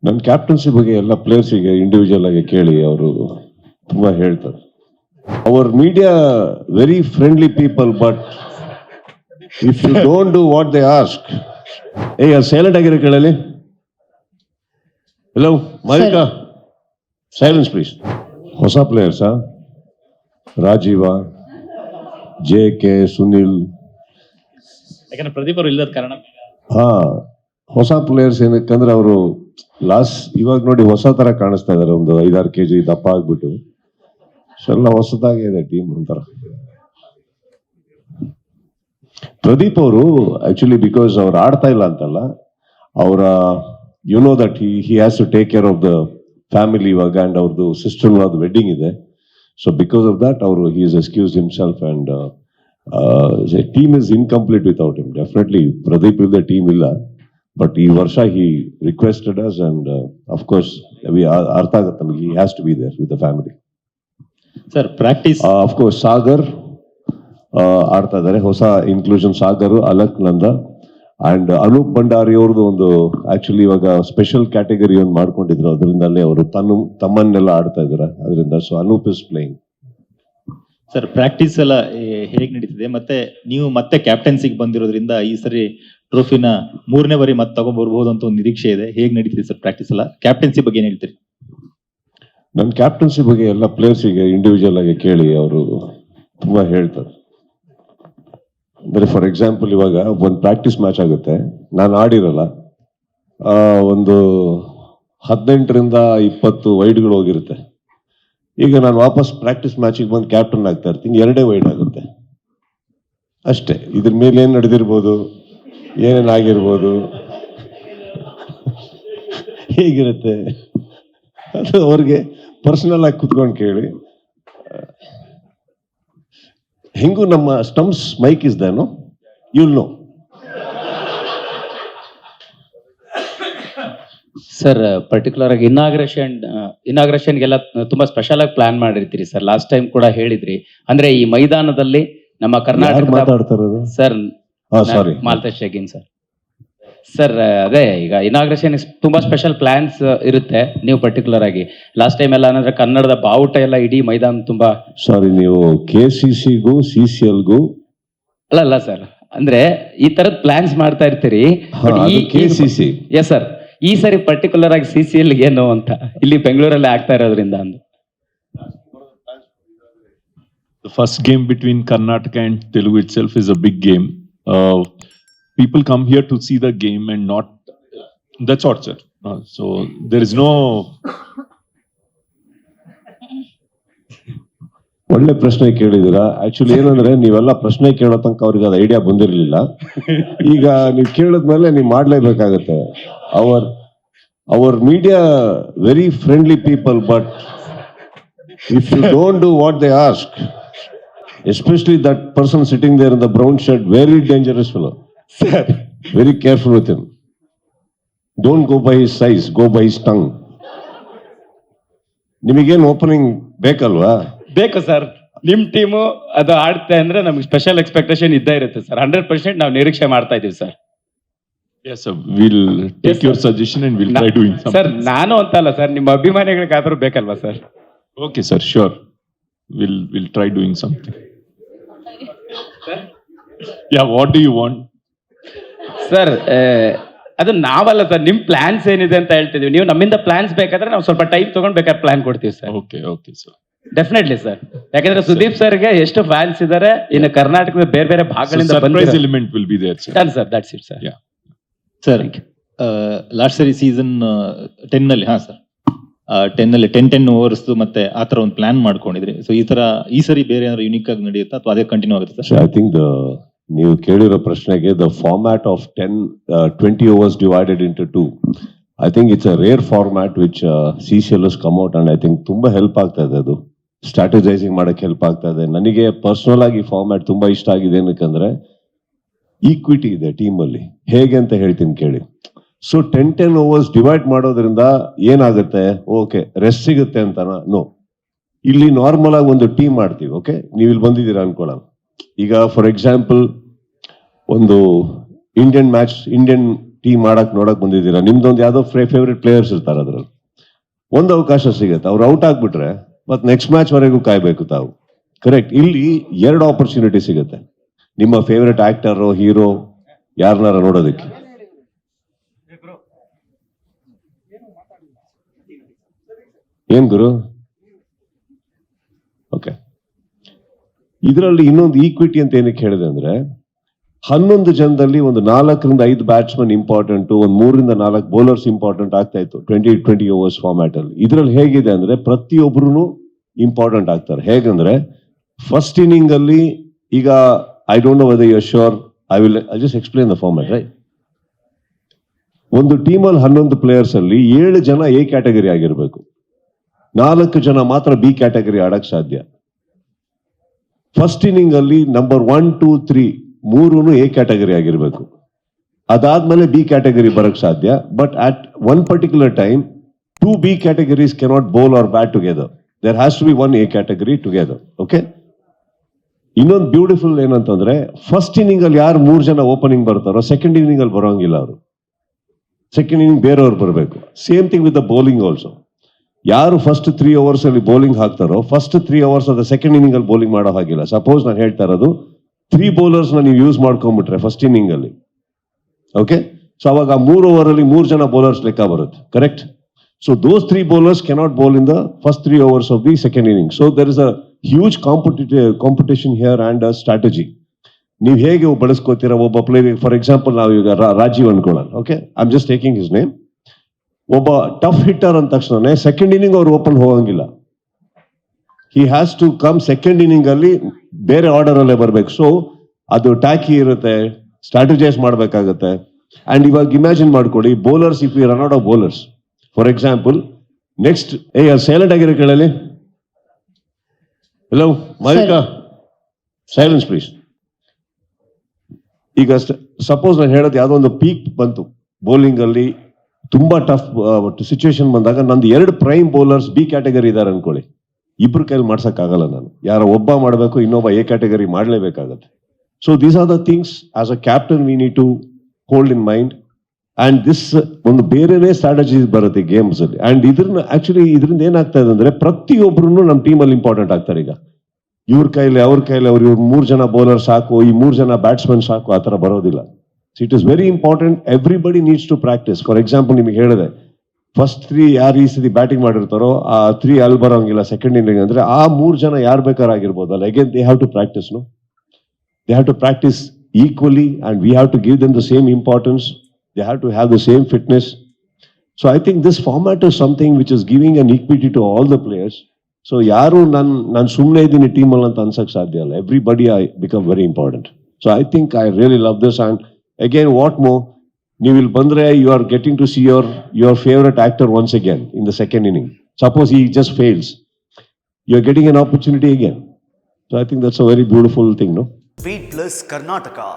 ನನ್ನ ಕ್ಯಾಪ್ಟನ್ಸಿ ಬಗ್ಗೆ ಎಲ್ಲ ಪ್ಲೇಯರ್ಸಿಗೆ ಇಂಡಿವಿಜುವಲ್ ಆಗಿ ಕೇಳಿ, ಅವರು ತುಂಬಾ ಹೇಳ್ತಾರೆ. ಅವರ್ media very friendly people, but if you don't do what they ask, silent ಆಗಿರೋ ಕೇಳಲಿ. Hello Malika, silence please. ಹೊಸ ಪ್ಲೇಯರ್ಸಾ? ರಾಜೀವ, JK, ಸುನಿಲ್, ಯಾಕಂದ್ರೆ ಪ್ರದೀಪ್ ಅವರು ಇಲ್ಲದ ಕಾರಣ. ಹಾ, ಹೊಸ ಪ್ಲೇಯರ್ಸ್ ಏನಕ್ಕಂದ್ರೆ ಅವರು ಇವಾಗ ನೋಡಿ ಹೊಸ ತರ ಕಾಣಿಸ್ತಾ ಇದಾರೆ. ಒಂದು 5-6 kg ದಪ್ಪ ಆಗ್ಬಿಟ್ಟು ಎಲ್ಲ ಹೊಸದಾಗಿ ಇದೆ ಟೀಮ್ ಒಂಥರ. ಪ್ರದೀಪ್ ಅವರು ಆಕ್ಚುಲಿ ಬಿಕಾಸ್ ಅವ್ರು ಆಡ್ತಾ ಇಲ್ಲ ಅಂತಲ್ಲ, ಅವರ you know that he has to take care of the family ಇವಾಗ, ಅಂಡ್ ಅವ್ರದ್ದು ಸಿಸ್ಟರ್ ಅದು ವೆಡ್ಡಿಂಗ್ ಇದೆ. ಸೊ ಬಿಕಾಸ್ ಆಫ್ ದಟ್ ಅವರು he is excused himself, and team is incomplete without him. Definitely Pradeep ಇಲ್ಲದೆ ಟೀಮ್ ಇಲ್ಲ. ಬಟ್ ಈ ವರ್ಷ he requested us, and of course ಅರ್ಥ ಆಗುತ್ತೆ ನಮಗೆ, he has to be there with the family. Sir practice of course Sagar ಆಡ್ತಾ ಇದ್ದಾರೆ, ಹೊಸ inclusion Sagar, ಅಲಕ್ Nanda and Anoop Bhandari ಅವ್ರದ್ದು ಒಂದು ಆಕ್ಚುಲಿ ಇವಾಗ ಸ್ಪೆಷಲ್ ಕ್ಯಾಟಗರಿ ಒಂದು ಮಾಡ್ಕೊಂಡಿದ್ರು, ಅದರಿಂದಲೇ ಅವರು ತಮ್ಮನ್ನೆಲ್ಲ ಆಡ್ತಾ ಇದ್ದಾರೆ ಅದರಿಂದ. So Anoop is playing. Sir practice ಎಲ್ಲ ಹೇಗೆ ನಡೀತಿದೆ, ಮತ್ತೆ ನೀವು ಮತ್ತೆ ಕ್ಯಾಪ್ಟನ್ಸಿಗೆ ಬಂದಿರೋದ್ರಿಂದ ಈ ಸರಿ ಟ್ರೋಫಿನ 3ನೇ ಬಾರಿ ಮತ್ತೆ ತಗೊಂಡ್ಬರ್ಬಹುದು ಅಂತ ಒಂದು ನಿರೀಕ್ಷೆ ಇದೆ. ಹೇಗೆ ನಡೀತಿದೆ ಸರ್ ಪ್ರಾಕ್ಟೀಸ್ ಎಲ್ಲ? ಕ್ಯಾಪ್ಟನ್ಸಿ ಬಗ್ಗೆ ಏನ್ ಹೇಳ್ತೀರಿ? ನನ್ನ ಕ್ಯಾಪ್ಟನ್ಸಿ ಬಗ್ಗೆ ಎಲ್ಲ ಪ್ಲೇಯರ್ಸಿಗೆ ಇಂಡಿವಿಜುವಲ್ ಆಗಿ ಕೇಳಿ, ಅವರು ತುಂಬಾ ಹೇಳ್ತಾರೆ. ಅಂದ್ರೆ ಫಾರ್ ಎಕ್ಸಾಂಪಲ್ ಇವಾಗ ಒಂದು ಪ್ರಾಕ್ಟೀಸ್ ಮ್ಯಾಚ್ ಆಗುತ್ತೆ, ನಾನು ಆಡಿರಲ್ಲ, ಒಂದು 18ರಿಂದ 20 ವೈಡ್ಗಳು ಹೋಗಿರುತ್ತೆ. ಈಗ ನಾನು ವಾಪಸ್ ಪ್ರಾಕ್ಟೀಸ್ ಮ್ಯಾಚಿಗೆ ಬಂದು ಕ್ಯಾಪ್ಟನ್ ಆಗ್ತಾ ಇರ್ತೀನಿ, 2 ವೈಡ್ ಆಗುತ್ತೆ ಅಷ್ಟೇ. ಇದ್ರ ಮೇಲೆ ಏನ್ ನಡೆದಿರ್ಬೋದು, ಏನೇನಾಗಿರ್ಬೋದು, ಹೇಗಿರುತ್ತೆ ಅದು ಅವ್ರಿಗೆ ಪರ್ಸನಲ್ ಆಗಿ ಕುತ್ಕೊಂಡು ಕೇಳಿ. ಹೆಂಗೂ ನಮ್ಮ ಸ್ಟಂಪ್ಸ್ ಮೈಕ್ ಇಸ್ ದೇನೋ, ಯುಲ್ ನೋ. ಸರ್ ಪರ್ಟಿಕ್ಯುಲರ್ ಆಗಿ ಇನಾಗ್ರೇಷನ್ಗೆಲ್ಲ ತುಂಬಾ ಸ್ಪೆಷಲ್ ಆಗಿ ಪ್ಲಾನ್ ಮಾಡಿರ್ತೀರಿ ಸರ್. ಲಾಸ್ಟ್ ಟೈಮ್ ಕೂಡ ಹೇಳಿದ್ರಿ, ಅಂದ್ರೆ ಈ ಮೈದಾನದಲ್ಲಿ ನಮ್ಮ ಕರ್ನಾಟಕ ಮಾತಾಡ್ತಾರದು ಸರ್. ಸಾರಿ, ಮಾಲ್ತೇಶ್ ಶೆಗಿನ್ ಸರ್. ಸರ್ ಅದೇ ಈಗ ಇನಾಗ್ರೇಷನ್ ತುಂಬಾ ಸ್ಪೆಷಲ್ ಪ್ಲಾನ್ಸ್ ಇರುತ್ತೆ. ನೀವು ಪರ್ಟಿಕ್ಯುಲರ್ ಆಗಿ ಲಾಸ್ಟ್ ಟೈಮ್ ಎಲ್ಲ ಅಂದ್ರೆ ಕನ್ನಡದ ಬಾವುಟ ಎಲ್ಲ ಇಡೀ ಮೈದಾನ ತುಂಬಾ. ಸಾರಿ, ನೀವು KCCಗೂ CCLಗೂ ಅಲ್ಲ ಸರ್, ಅಂದ್ರೆ ಈ ತರದ್ ಪ್ಲಾನ್ಸ್ ಮಾಡ್ತಾ ಇರ್ತೀರಿ. KCC ಎಸ್ ಸರ್, ಈ ಸರಿ ಪರ್ಟಿಕ್ಯುಲರ್ ಆಗಿ CCL ಏನು ಅಂತ ಇಲ್ಲಿ ಬೆಂಗಳೂರಲ್ಲಿ ಆಗ್ತಾ ಇರೋದ್ರಿಂದ ಅಂದು. The first game between Karnataka and Telugu itself is a big game. People come here to see the game and not, that's all, sir. So there is no. ಒಳ್ಳೆ ಪ್ರಶ್ನೆ ಕೇಳಿದಿರಾ. ಆಕ್ಚುಲಿ ಏನಂದ್ರೆ ನೀವೆಲ್ಲ ಪ್ರಶ್ನೆ ಕೇಳೋ ತನಕ ಅವ್ರಿಗೆ ಅದು ಐಡಿಯಾ ಬಂದಿರಲಿಲ್ಲ. ಈಗ ನೀವು ಕೇಳಿದ್ಮೇಲೆ ನೀವು ಮಾಡ್ಲೇಬೇಕಾಗತ್ತೆ. Our media very friendly people, but if you don't do what they ask, especially that person sitting there in the brown shirt, very dangerous fellow. Very careful with him. Don't go by his size, go by his tongue. ನಿಮಗೇನು opening ಬೇಕಲ್ವಾ? ಬೇಕು sir. ನಿಮ್ team ಅದು ಆಡ್ತೆ ಅಂದ್ರೆ ನಮ್ಗೆ special expectation ಇದ್ದೇ ಇರುತ್ತೆ sir. 100% ನಾವು ನಿರೀಕ್ಷೆ ಮಾಡ್ತಾ ಇದೀವಿ sir. Yes sir, we'll take your suggestion and we'll try doing something. Sir ನಾನು ಅಂತಲ್ಲ ಸರ್, ನಿಮ್ಮ ಅಭಿಮಾನಿಗಳಿಗಾದ್ರೂ ಬೇಕಲ್ವಾ sir? Okay sir, sure. We'll try doing something. Yeah, what do you want? Sir ಅದು ನಾವಲ್ಲ ಸರ್, ನಿಮ್ ಪ್ಲಾನ್ಸ್ ಏನಿದೆ ಅಂತ ಹೇಳ್ತಿದೀವಿ. ನೀವು ನಮ್ಮಿಂದ ಪ್ಲಾನ್ಸ್ ಬೇಕಾದ್ರೆ ನಾವು ಸ್ವಲ್ಪ ಟೈಮ್ ತಗೊಂಡ್ ಬೇಕಾದ್ರೆ ಪ್ಲಾನ್ ಕೊಡ್ತೀವಿ sir. Okay sir. Definitely sir, ಯಾಕಂದ್ರೆ ಸುದೀಪ್ ಸರ್ಗೆ ಎಷ್ಟು ಫ್ಯಾನ್ಸ್ ಇದಾರೆ, ಇನ್ನು ಕರ್ನಾಟಕದ ಬೇರೆ ಬೇರೆ ಭಾಗಗಳಿಂದ surprise element will be there sir. Done sir, that's it sir. Yeah sir, last ಸರಿ ಸೀಸನ್ 10 ನಲ್ಲಿ, ಹಾ ಸರ್, 10 ನಲ್ಲಿ 10 ಓವರ್ಸ್ ಮತ್ತೆ ಆತರ ಒಂದು ಪ್ಲಾನ್ ಮಾಡ್ಕೊಂಡಿದ್ರಿ. ಸೊ ಈ ಸರಿ ಬೇರೆ ಏನಾದ್ರು ಯುನಿಕ್ ಆಗಿ ನಡೆಯುತ್ತಾ ಅಥವಾ ಅದೇ ಕಂಟಿನ್ಯೂ ಆಗುತ್ತೆ ಸರ್? ಐ ಥಿಂಕ್ ನೀವು ಕೇಳಿರೋ ಪ್ರಶ್ನೆಗೆ the format of 20 overs divided into 2, I think it's a rare format which CCL has come out, and I think ತುಂಬಾ ಹೆಲ್ಪ್ ಆಗ್ತಾ ಇದೆ. ಅದು ಸ್ಟ್ರಾಟಜೈಸಿಂಗ್ ಮಾಡಕ್ಕೆ ಹೆಲ್ಪ್ ಆಗ್ತಾ ಇದೆ. ನನಗೆ ಪರ್ಸನಲ್ ಆಗಿ ಫಾರ್ಮ್ಯಾಟ್ ತುಂಬಾ ಇಷ್ಟ ಆಗಿದೆ, ಏನಕ್ಕಂದ್ರೆ ಈಕ್ವಿಟಿ ಇದೆ ಟೀಮ್ ಅಲ್ಲಿ. ಹೇಗೆ ಅಂತ ಹೇಳ್ತೀನಿ ಕೇಳಿ. ಸೊ 10 overs ಡಿವೈಡ್ ಮಾಡೋದ್ರಿಂದ ಏನಾಗುತ್ತೆ, ಓಕೆ ರೆಸ್ಟ್ ಸಿಗುತ್ತೆ ಅಂತನಾ? ನೋ. ಇಲ್ಲಿ ನಾರ್ಮಲ್ ಆಗಿ ಒಂದು ಟೀಮ್ ಮಾಡ್ತೀವಿ. ಓಕೆ, ನೀವು ಇಲ್ಲಿ ಬಂದಿದ್ದೀರಾ ಅನ್ಕೊಳ್ಳೋಣ. ಈಗ ಫಾರ್ ಎಕ್ಸಾಂಪಲ್ ಒಂದು ಇಂಡಿಯನ್ ಟೀಮ್ ನೋಡಕ್ ಬಂದಿದ್ದೀರಾ, ನಿಮ್ದೊಂದು ಯಾವ್ದೋ ಫೇವ್ರೆಟ್ ಪ್ಲೇಯರ್ಸ್ ಇರ್ತಾರೆ ಅದ್ರಲ್ಲಿ, ಒಂದು ಅವಕಾಶ ಸಿಗುತ್ತೆ, ಅವ್ರು ಔಟ್ ಆಗ್ಬಿಟ್ರೆ ಮತ್ತೆ ನೆಕ್ಸ್ಟ್ ಮ್ಯಾಚ್ ವರೆಗೂ ಕಾಯ್ಬೇಕು ತಾವು. ಕರೆಕ್ಟ್. ಇಲ್ಲಿ 2 ಆಪರ್ಚುನಿಟಿ ಸಿಗುತ್ತೆ, ನಿಮ್ಮ ಫೇವ್ರೆಟ್ ಆಕ್ಟರ್ ಹೀರೋ ಯಾರನ್ನಾರ ನೋಡೋದಕ್ಕೆ. ಏನ್ ಗುರು? ಓಕೆ, ಇದರಲ್ಲಿ ಇನ್ನೊಂದು ಈಕ್ವಿಟಿ ಅಂತ ಏನಕ್ಕೆ ಹೇಳಿದೆ ಅಂದ್ರೆ, 11 ಜನದಲ್ಲಿ ಒಂದು 4 ರಿಂದ 5 ಬ್ಯಾಟ್ಸ್ಮನ್ ಇಂಪಾರ್ಟೆಂಟ್, ಒಂದು 3 ರಿಂದ 4 ಬೌಲರ್ಸ್ ಇಂಪಾರ್ಟೆಂಟ್ ಆಗ್ತಾ ಇತ್ತು 20 ಓವರ್ಸ್ ಫಾರ್ಮ್ಯಾಟ್ ಅಲ್ಲಿ. ಇದ್ರಲ್ಲಿ ಹೇಗಿದೆ ಅಂದ್ರೆ ಪ್ರತಿಯೊಬ್ರು ಇಂಪಾರ್ಟೆಂಟ್ ಆಗ್ತಾರೆ. ಹೇಗಂದ್ರೆ ಫಸ್ಟ್ ಇನ್ನಿಂಗ್ ಅಲ್ಲಿ ಈಗ I don't know whether you are sure, I just explain the format right. ಒಂದು ಟೀಮಲ್ಲಿ 11 ಪ್ಲೇಯರ್ಸ್ ಅಲ್ಲಿ 7 ಜನ ಎ ಕ್ಯಾಟಗರಿ ಆಗಿರ್ಬೇಕು, 4 ಜನ ಮಾತ್ರ ಬಿ ಕ್ಯಾಟಗರಿ ಆಡಕ್ ಸಾಧ್ಯ. ಫಸ್ಟ್ ಇನ್ನಿಂಗ್ ಅಲ್ಲಿ ನಂಬರ್ 1, 2, 3 ಮೂರೂ ಎ ಕ್ಯಾಟಗರಿ ಆಗಿರ್ಬೇಕು, ಅದಾದ್ಮೇಲೆ ಬಿ ಕ್ಯಾಟಗರಿ ಬರಕ್ ಸಾಧ್ಯ. But at one particular time 2 B categories cannot bowl or bat together, there has to be 1 A category together. Okay, ಇನ್ನೊಂದು ಬ್ಯೂಟಿಫುಲ್ ಏನಂತಂದ್ರೆ ಫಸ್ಟ್ ಇನ್ನಿಂಗ್ ಅಲ್ಲಿ ಯಾರು 3 ಜನ ಓಪನಿಂಗ್ ಬರ್ತಾರೋ ಸೆಕೆಂಡ್ ಇನ್ನಿಂಗ್ ಅಲ್ಲಿ ಬರೋಂಗಿಲ್ಲ ಅವರು, ಸೆಕೆಂಡ್ ಇನ್ನಿಂಗ್ ಬೇರೆಯವ್ರು ಬರಬೇಕು. Same thing with the bowling also, ಯಾರು ಫಸ್ಟ್ 3 ಓವರ್ಸ್ ಅಲ್ಲಿ ಬೌಲಿಂಗ್ ಹಾಕ್ತಾರೋ ಫಸ್ಟ್ 3 ಓವರ್ಸ್ ಅದ ಸೆಕೆಂಡ್ ಇನ್ನಿಂಗ್ ಅಲ್ಲಿ ಬೌಲಿಂಗ್ ಮಾಡೋ ಹಾಗಿಲ್ಲ. ಸಪೋಸ್ ನಾನು ಹೇಳ್ತಾ ಇರೋದು 3 ಬೌಲರ್ಸ್ ನೀವು ಯೂಸ್ ಮಾಡ್ಕೊಂಡ್ಬಿಟ್ರೆ ಫಸ್ಟ್ ಇನ್ನಿಂಗ್ ಅಲ್ಲಿ, ಓಕೆ, ಸೊ ಅವಾಗ 3 ಓವರ್ ಅಲ್ಲಿ 3 ಜನ ಬೌಲರ್ಸ್ ಲೆಕ್ಕ ಬರುತ್ತೆ. Correct. So those 3 bowlers cannot bowl in the first 3 overs of the second inning. So there is a huge competition here and a strategy. ನೀವು ಹೇಗೆ ಬಳಸ್ಕೋತೀರಾ ಒಬ್ಬ player. For example ನಾವು ಈಗ ರಾಜೀವ್ ಅನ್ಕೊಳ್ಳೋಣ, okay, I am just taking his name. ಒಬ್ಬ tough hitter ಅಂದ ತಕ್ಷಣ second inning ಅವ್ರು ಓಪನ್ ಹೋಗಂಗಿಲ್ಲ, he has to come second inning ಅಲ್ಲಿ ಬೇರೆ ಆರ್ಡರ್ ಅಲ್ಲೇ ಬರ್ಬೇಕು. ಸೊ ಅದು ಟ್ಯಾಕಿ ಇರುತ್ತೆ, ಸ್ಟ್ರಾಟಜೈಸ್ ಮಾಡ್ಬೇಕಾಗತ್ತೆ. ಅಂಡ್ ಇವಾಗ ಇಮ್ಯಾಜಿನ್ ಮಾಡ್ಕೊಳ್ಳಿ bowlers, if you run out of bowlers for example, next silent ಆಗಿರೋ ಕೇಳಲಿ. Hello Malika, silence please. ಈಗ ಸಪೋಸ್ ನಾನು ಹೇಳೋದು ಯಾವ್ದೋ ಒಂದು ಪೀಕ್ ಬಂತು ಬೌಲಿಂಗ್ ಅಲ್ಲಿ, ತುಂಬಾ ಟಫ್ ಸಿಚುವೇಶನ್ ಬಂದಾಗ ನಂದು 2 ಪ್ರೈಮ್ ಬೌಲರ್ಸ್ ಬಿ ಕ್ಯಾಟಗರಿ ಇದಾರೆ ಅನ್ಕೊಳ್ಳಿ, ಇಬ್ರು ಕೈಲಿ ಮಾಡ್ಸಕ್ ಆಗಲ್ಲ ನಾನು, ಯಾರೋ ಒಬ್ಬ ಮಾಡಬೇಕು, ಇನ್ನೊಬ್ಬ ಎ ಕ್ಯಾಟಗರಿ ಮಾಡ್ಲೇಬೇಕಾಗತ್ತೆ. So these are the things as a captain we need to hold in mind. And this ಒಂದು ಬೇರೆನೇ ಸ್ಟ್ರಾಟಜಿ ಬರುತ್ತೆ ಗೇಮ್ಸ್ ಅಲ್ಲಿ. ಅಂಡ್ ಇದರಿಂದ ಏನಾಗ್ತಾ ಇದೆ ಅಂದ್ರೆ ಪ್ರತಿಯೊಬ್ರು ನಮ್ಮ ಟೀಮ್ ಅಲ್ಲಿ ಇಂಪಾರ್ಟೆಂಟ್ ಆಗ್ತಾರೆ. ಈಗ ಇವ್ರ ಕೈಲಿ ಅವ್ರ 3 ಜನ ಬೌಲರ್ ಸಾಕು, ಈ 3 ಜನ ಬ್ಯಾಟ್ಸ್ಮನ್ ಸಾಕು, ಆ ತರ ಬರೋದಿಲ್ಲ. So it is very important, everybody needs to practice. For example ನಿಮಗೆ ಹೇಳಿದೆ ಫಸ್ಟ್ 3 ಯಾರು ಈ ಸತಿ ಬ್ಯಾಟಿಂಗ್ ಮಾಡಿರ್ತಾರೋ ಆ 3 ಅಲ್ಲಿ ಬರೋಂಗಿಲ್ಲ ಸೆಕೆಂಡ್ ಇನ್ನಿಂಗ್ ಅಂದ್ರೆ ಆ 3 ಜನ ಯಾರು ಬೇಕಾರಾಗಿರ್ಬೋದಲ್ಲ. Again they have to practice, no, they have to practice equally and we have to give them the same importance, they have to have the same fitness. So I think this format is something which is giving an equity to all the players. So yaru nan sumne idini team alli anta ansak sadhya alla, everybody I become very important. So I think I really love this. And again, what more, you will bandre, you are getting to see your favorite actor once again in the second inning. Suppose he just fails, you are getting an opportunity again. So I think that's a very beautiful thing, no? Beat Plus Karnataka.